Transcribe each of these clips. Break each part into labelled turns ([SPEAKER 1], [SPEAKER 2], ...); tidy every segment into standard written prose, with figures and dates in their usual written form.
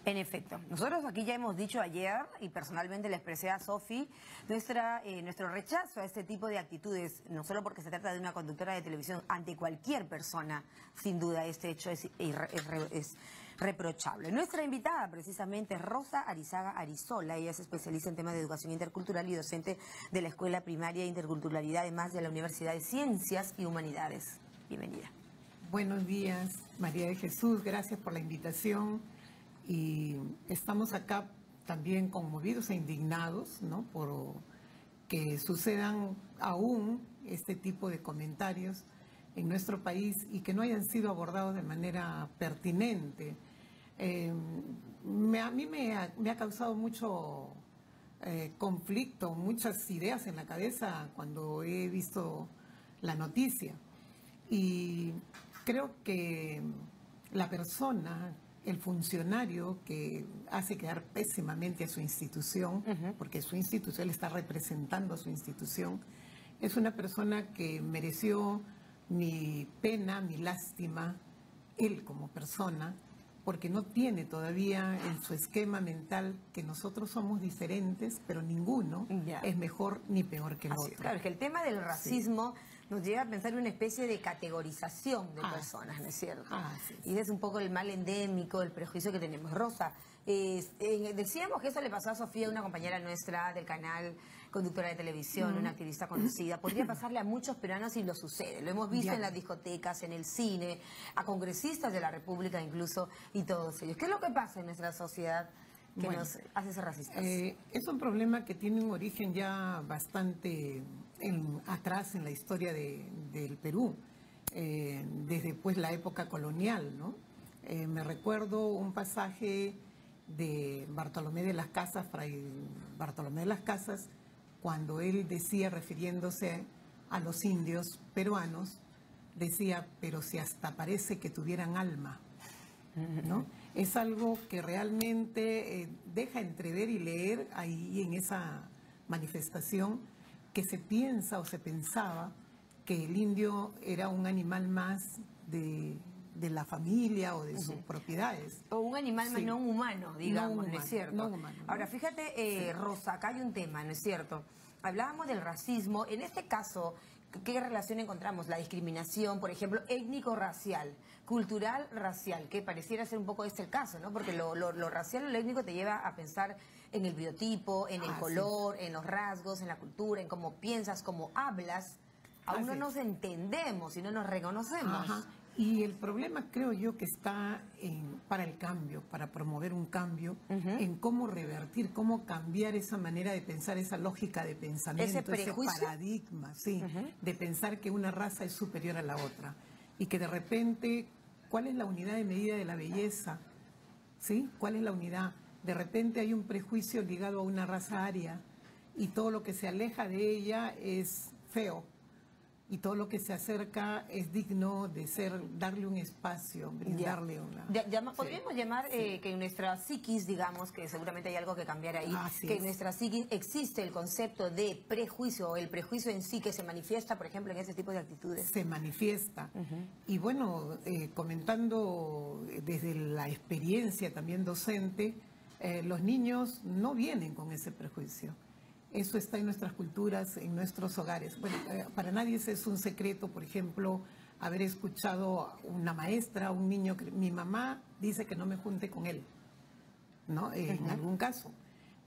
[SPEAKER 1] En efecto, nosotros aquí ya hemos dicho ayer, y personalmente le expresé a Sofi, nuestro rechazo a este tipo de actitudes, no solo porque se trata de una conductora de televisión, ante cualquier persona, sin duda este hecho es reprochable. Nuestra invitada precisamente es Rosa Arizaga Arizola, ella es especialista en temas de educación intercultural y docente de la Escuela Primaria de Interculturalidad, además de la Universidad de Ciencias y Humanidades. Bienvenida.
[SPEAKER 2] Buenos días, María de Jesús, gracias por la invitación. Y estamos acá también conmovidos e indignados, ¿no?, por que sucedan aún este tipo de comentarios en nuestro país y que no hayan sido abordados de manera pertinente. A mí me ha causado mucho conflicto, muchas ideas en la cabeza cuando he visto la noticia. Y creo que la persona, el funcionario que hace quedar pésimamente a su institución, porque su institución, él está representando a su institución, es una persona que mereció mi pena, mi lástima, él como persona, porque no tiene todavía en su esquema mental que nosotros somos diferentes, pero ninguno es mejor ni peor que el otro.
[SPEAKER 1] Claro, es que el tema del racismo nos lleva a pensar en una especie de categorización de personas, ¿no es cierto? Y es un poco el mal endémico, el prejuicio que tenemos. Rosa, decíamos que eso le pasó a Sofía, una compañera nuestra del canal, conductora de televisión, una activista conocida. Podría pasarle a muchos peruanos y lo sucede. Lo hemos visto en las discotecas, en el cine, a congresistas de la República incluso, y todos ellos. ¿Qué es lo que pasa en nuestra sociedad que nos hace ser racistas?
[SPEAKER 2] Es un problema que tiene un origen ya bastante atrás en la historia del Perú, desde pues la época colonial, ¿no? Me recuerdo un pasaje de Bartolomé de las Casas, Fray Bartolomé de las Casas, cuando él decía, refiriéndose a los indios peruanos, decía, pero si hasta parece que tuvieran alma, ¿no? Es algo que realmente deja entrever y leer ahí en esa manifestación que se piensa o se pensaba que el indio era un animal más de la familia o de sus propiedades.
[SPEAKER 1] O un animal más no humano, digamos, ¿no es cierto?
[SPEAKER 2] No humano, ¿no?
[SPEAKER 1] Ahora, fíjate, Rosa, acá hay un tema, ¿no es cierto? Hablábamos del racismo, en este caso, ¿qué relación encontramos? La discriminación, por ejemplo, étnico-racial, cultural-racial, que pareciera ser un poco el caso, ¿no? Porque lo racial o lo étnico te lleva a pensar en el biotipo, en el color, en los rasgos, en la cultura, en cómo piensas, cómo hablas. Aún no nos entendemos y no nos reconocemos.
[SPEAKER 2] Y el problema creo yo que está para el cambio, para promover un cambio, en cómo revertir, cómo cambiar esa manera de pensar, esa lógica de pensamiento, ese paradigma, de pensar que una raza es superior a la otra. Y que de repente, ¿cuál es la unidad de medida de la belleza? ¿Sí? ¿Cuál es la unidad? De repente hay un prejuicio ligado a una raza aria y todo lo que se aleja de ella es feo. Y todo lo que se acerca es digno de darle un espacio, brindarle una...
[SPEAKER 1] Podríamos llamar que en nuestra psiquis, digamos, que seguramente hay algo que cambiar ahí, en nuestra psiquis existe el concepto de prejuicio, o el prejuicio en sí que se manifiesta, por ejemplo, en ese tipo de actitudes.
[SPEAKER 2] Se manifiesta. Y bueno, comentando desde la experiencia también docente, los niños no vienen con ese prejuicio. Eso está en nuestras culturas, en nuestros hogares. Bueno, para nadie es un secreto, por ejemplo, haber escuchado a una maestra, a un niño que mi mamá dice que no me junte con él, ¿no? En algún caso,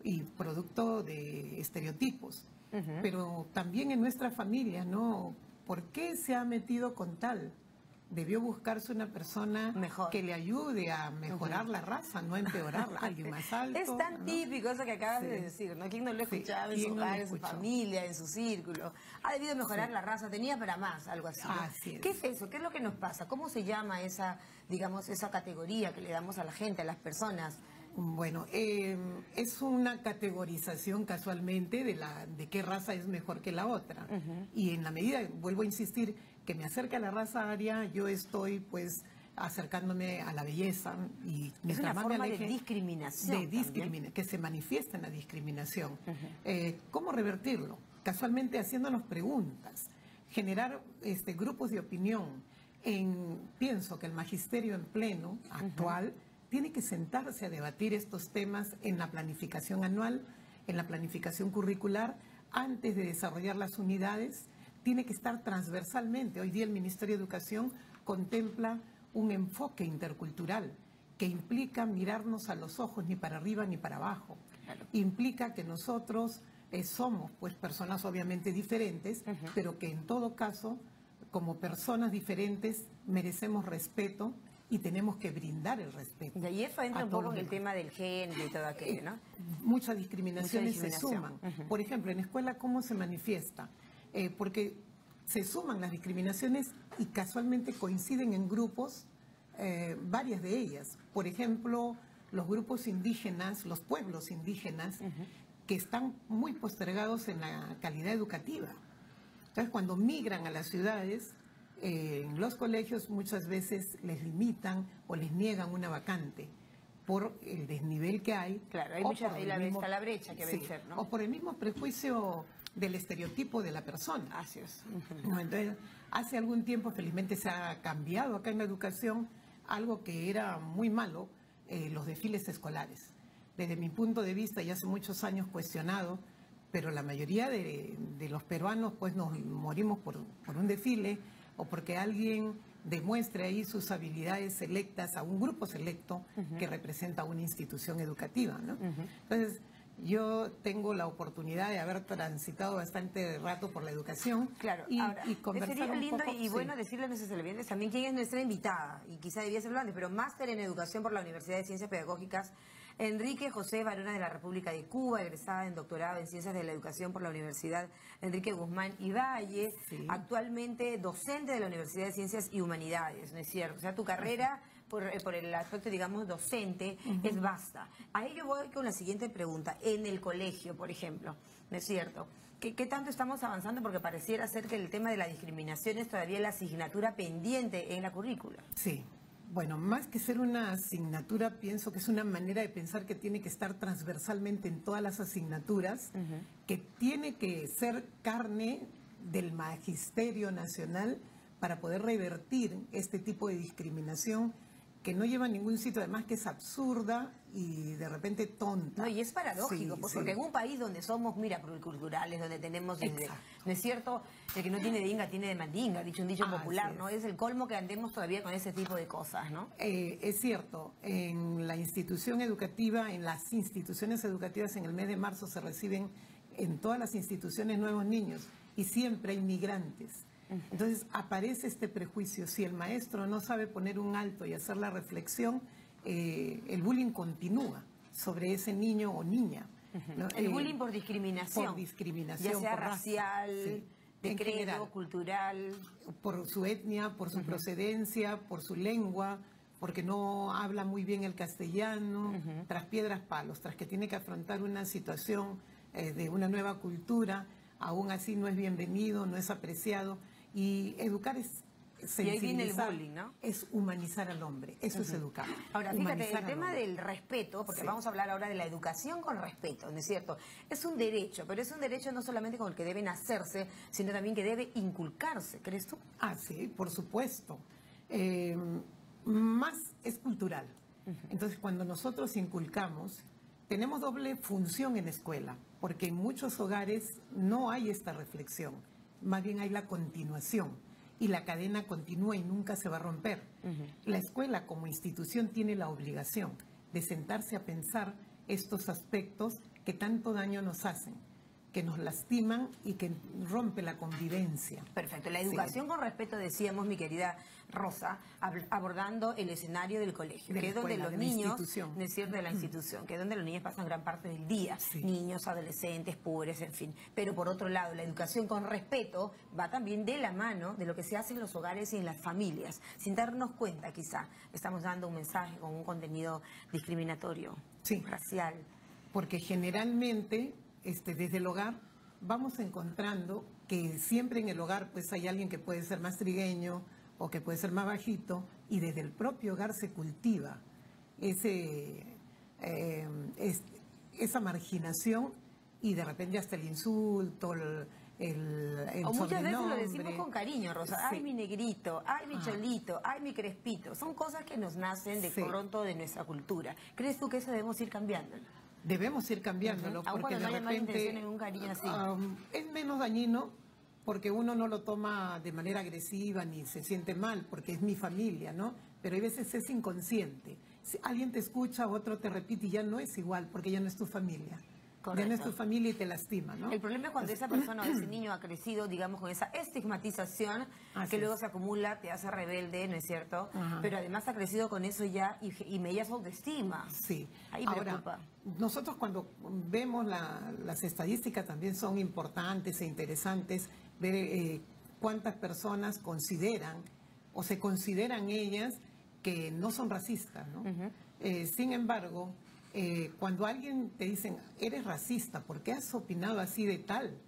[SPEAKER 2] y producto de estereotipos. Pero también en nuestra familia, ¿no? ¿Por qué se ha metido con tal? Debió buscarse una persona que le ayude a mejorar la raza, no a empeorarla. Alguien más alto.
[SPEAKER 1] Es tan típico eso que acabas de decir, ¿no? ¿Quién no lo ha escuchado en su hogar, en su familia, en su círculo? Ha debido mejorar la raza, tenía para más, algo así, ¿no? ¿Qué es eso? ¿Qué es lo que nos pasa? ¿Cómo se llama esa, digamos, esa categoría que le damos a la gente, a las personas?
[SPEAKER 2] Bueno, es una categorización casualmente de qué raza es mejor que la otra. Y en la medida, vuelvo a insistir, que me acerca a la raza aria, yo estoy pues acercándome a la belleza. Y
[SPEAKER 1] es una forma de discriminación.
[SPEAKER 2] Que se manifiesta en la discriminación. ¿Cómo revertirlo? Casualmente haciéndonos preguntas, generar grupos de opinión. Pienso que el magisterio en pleno, actual, tiene que sentarse a debatir estos temas en la planificación anual, en la planificación curricular, antes de desarrollar las unidades. Tiene que estar transversalmente. Hoy día el Ministerio de Educación contempla un enfoque intercultural que implica mirarnos a los ojos ni para arriba ni para abajo. Claro. Implica que nosotros somos pues personas obviamente diferentes, pero que en todo caso, como personas diferentes, merecemos respeto y tenemos que brindar el respeto.
[SPEAKER 1] Y ahí eso entra un poco en el tema del género y todo aquello, ¿no?
[SPEAKER 2] Muchas discriminaciones se suman. Por ejemplo, en escuela, ¿cómo se manifiesta? Porque se suman las discriminaciones y casualmente coinciden en grupos, varias de ellas. Por ejemplo, los grupos indígenas, los pueblos indígenas, que están muy postergados en la calidad educativa. Entonces, cuando migran a las ciudades, en los colegios muchas veces les limitan o les niegan una vacante por el desnivel que hay.
[SPEAKER 1] Claro, hay está la brecha que vencer, ¿no?
[SPEAKER 2] O por el mismo prejuicio del estereotipo de la persona.
[SPEAKER 1] Así es.
[SPEAKER 2] ¿No? Entonces, hace algún tiempo, felizmente, se ha cambiado acá en la educación algo que era muy malo, los desfiles escolares. Desde mi punto de vista, ya hace muchos años cuestionado, pero la mayoría de los peruanos pues nos morimos por un desfile o porque alguien demuestre ahí sus habilidades selectas a un grupo selecto que representa una institución educativa, ¿no? Entonces, yo tengo la oportunidad de haber transitado bastante rato por la educación.
[SPEAKER 1] Claro,
[SPEAKER 2] y
[SPEAKER 1] conversar sería lindo
[SPEAKER 2] poco,
[SPEAKER 1] y bueno decirle a nuestros televidentes también quién es nuestra invitada, y quizá debía ser antes, pero máster en educación por la Universidad de Ciencias Pedagógicas Enrique José Varona de la República de Cuba, egresada en doctorado en Ciencias de la Educación por la Universidad Enrique Guzmán y Valle, actualmente docente de la Universidad de Ciencias y Humanidades, ¿no es cierto? O sea, tu carrera por el aspecto, digamos, docente es vasta. A ello voy con la siguiente pregunta. En el colegio, por ejemplo, ¿no es cierto? ¿Qué tanto estamos avanzando? Porque pareciera ser que el tema de la discriminación es todavía la asignatura pendiente en la currícula.
[SPEAKER 2] Sí. Bueno, más que ser una asignatura, pienso que es una manera de pensar que tiene que estar transversalmente en todas las asignaturas, que tiene que ser carne del magisterio nacional para poder revertir este tipo de discriminación que no lleva a ningún sitio, además que es absurda y de repente tonta.
[SPEAKER 1] No, y es paradójico, porque en un país donde somos, mira, pluriculturales, donde tenemos, ¿no es cierto? El que no tiene de inga tiene de mandinga, dicho un dicho popular, ¿no? Es el colmo que andemos todavía con ese tipo de cosas, ¿no?
[SPEAKER 2] Es cierto, en la institución educativa, en las instituciones educativas, en el mes de marzo se reciben en todas las instituciones nuevos niños y siempre hay migrantes. Entonces aparece este prejuicio. Si el maestro no sabe poner un alto y hacer la reflexión, el bullying continúa sobre ese niño o niña, ¿no?
[SPEAKER 1] El bullying por discriminación.
[SPEAKER 2] Por discriminación.
[SPEAKER 1] Ya sea
[SPEAKER 2] por
[SPEAKER 1] racial, de credo, cultural.
[SPEAKER 2] Por su etnia, por su procedencia, por su lengua, porque no habla muy bien el castellano, tras piedras palos, tras que tiene que afrontar una situación de una nueva cultura, aún así no es bienvenido, no es apreciado. Y educar es sensibilizar,
[SPEAKER 1] y ahí viene el bullying, ¿no?
[SPEAKER 2] Es humanizar al hombre, eso es educar.
[SPEAKER 1] Ahora, fíjate, el tema del respeto, porque vamos a hablar ahora de la educación con respeto, ¿no es cierto? Es un derecho, pero es un derecho no solamente con el que debe nacerse, sino también que debe inculcarse, ¿crees tú?
[SPEAKER 2] Ah, sí, por supuesto. Más es cultural. Entonces, cuando nosotros inculcamos, tenemos doble función en escuela, porque en muchos hogares no hay esta reflexión, más bien hay la continuación, y la cadena continúa y nunca se va a romper. La escuela como institución tiene la obligación de sentarse a pensar estos aspectos que tanto daño nos hacen, que nos lastiman y que rompe la convivencia.
[SPEAKER 1] Perfecto. La educación con respeto, decíamos, mi querida Rosa, abordando el escenario del colegio, que es donde los niños, ¿no es cierto?, de la institución, que es donde los niños pasan gran parte del día, niños, adolescentes, pobres, en fin. Pero por otro lado, la educación con respeto va también de la mano de lo que se hace en los hogares y en las familias. Sin darnos cuenta, quizá, estamos dando un mensaje con un contenido discriminatorio, racial.
[SPEAKER 2] Porque generalmente, desde el hogar, vamos encontrando que siempre en el hogar pues hay alguien que puede ser más trigueño o que puede ser más bajito, y desde el propio hogar se cultiva esa marginación y de repente hasta el insulto, o
[SPEAKER 1] muchas veces lo decimos con cariño, Rosa. Sí. Ay, mi negrito, ay, mi cholito, ay, mi crespito. Son cosas que nos nacen de pronto de nuestra cultura. ¿Crees tú que eso debemos ir cambiando?
[SPEAKER 2] Debemos ir cambiándolo, porque
[SPEAKER 1] no
[SPEAKER 2] de
[SPEAKER 1] haya mala
[SPEAKER 2] repente
[SPEAKER 1] intención en un cariño así.
[SPEAKER 2] Es menos dañino porque uno no lo toma de manera agresiva ni se siente mal, porque es mi familia, ¿no? Pero hay veces es inconsciente. Si alguien te escucha, otro te repite y ya no es igual, porque ya no es tu familia. Correcto. Ya no es tu familia y te lastima, ¿no?
[SPEAKER 1] El problema es cuando esa persona o ese niño ha crecido, digamos, con esa estigmatización que luego se acumula, te hace rebelde, ¿no es cierto? Pero además ha crecido con eso ya y me su autoestima.
[SPEAKER 2] Sí.
[SPEAKER 1] Ahí preocupa.
[SPEAKER 2] Ahora, nosotros cuando vemos las estadísticas también son importantes e interesantes, ver cuántas personas consideran o se consideran ellas que no son racistas, ¿no? Sin embargo, cuando alguien te dicen, eres racista, ¿por qué has opinado así de tal?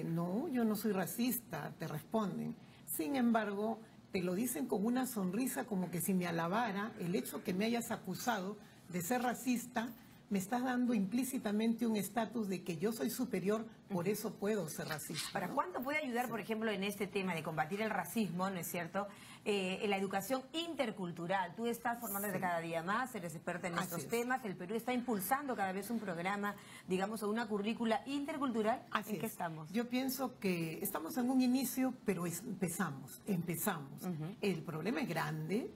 [SPEAKER 2] No, yo no soy racista, te responden. Sin embargo, te lo dicen con una sonrisa como que si me alabara el hecho que me hayas acusado de ser racista. Me estás dando implícitamente un estatus de que yo soy superior, por eso puedo ser racista.
[SPEAKER 1] ¿Para cuánto puede ayudar, por ejemplo, en este tema de combatir el racismo, ¿no es cierto? En la educación intercultural. Tú estás formándote cada día más, eres experta en estos temas. El Perú está impulsando cada vez un programa, digamos, o una currícula intercultural. ¿En qué estamos?
[SPEAKER 2] Yo pienso que estamos en un inicio, pero empezamos. El problema es grande,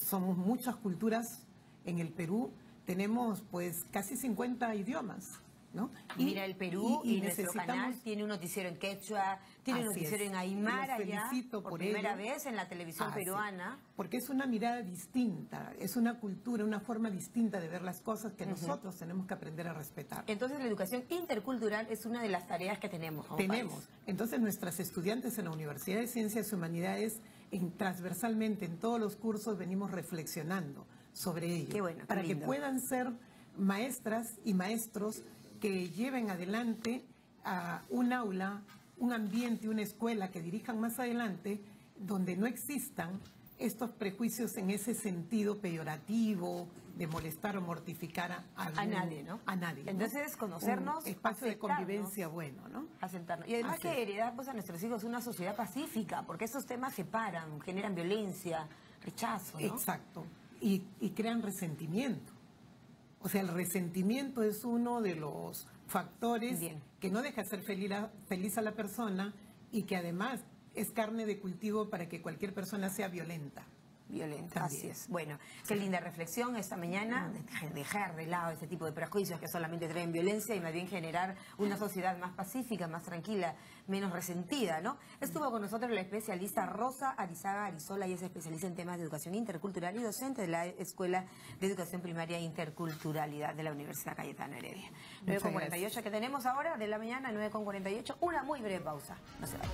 [SPEAKER 2] somos muchas culturas en el Perú. Tenemos pues casi 50 idiomas, ¿no?
[SPEAKER 1] Mira, el Perú y nuestro canal tiene un noticiero en quechua, tiene un noticiero en aymara ya, por primera vez en la televisión peruana.
[SPEAKER 2] Porque es una mirada distinta, es una cultura, una forma distinta de ver las cosas que nosotros tenemos que aprender a respetar.
[SPEAKER 1] Entonces la educación intercultural es una de las tareas que tenemos como país.
[SPEAKER 2] Entonces nuestras estudiantes en la Universidad de Ciencias y Humanidades, transversalmente en todos los cursos venimos reflexionando sobre ello,
[SPEAKER 1] qué bueno, qué
[SPEAKER 2] para
[SPEAKER 1] lindo.
[SPEAKER 2] Que puedan ser maestras y maestros que lleven adelante a un aula, un ambiente, una escuela que dirijan más adelante, donde no existan estos prejuicios en ese sentido peyorativo de molestar o mortificar a
[SPEAKER 1] nadie, ¿no?
[SPEAKER 2] A nadie.
[SPEAKER 1] Entonces, conocernos,
[SPEAKER 2] un espacio de convivencia bueno, ¿no?
[SPEAKER 1] Asentarnos. Y además que heredar pues, a nuestros hijos una sociedad pacífica, porque esos temas separan, generan violencia, rechazo, ¿no?
[SPEAKER 2] Exacto. Y crean resentimiento. O sea, el resentimiento es uno de los factores que no deja ser feliz a la persona y que además es carne de cultivo para que cualquier persona sea violenta.
[SPEAKER 1] Así es. Bueno, qué linda reflexión esta mañana, dejar de lado ese tipo de prejuicios que solamente traen violencia y más bien generar una sociedad más pacífica, más tranquila, menos resentida, ¿no? Estuvo con nosotros la especialista Rosa Arizaga Arizola, y es especialista en temas de educación intercultural y docente de la Escuela de Educación Primaria e Interculturalidad de la Universidad Cayetano Heredia. 9:48 que tenemos ahora de la mañana, 9:48, una muy breve pausa. No se vayan.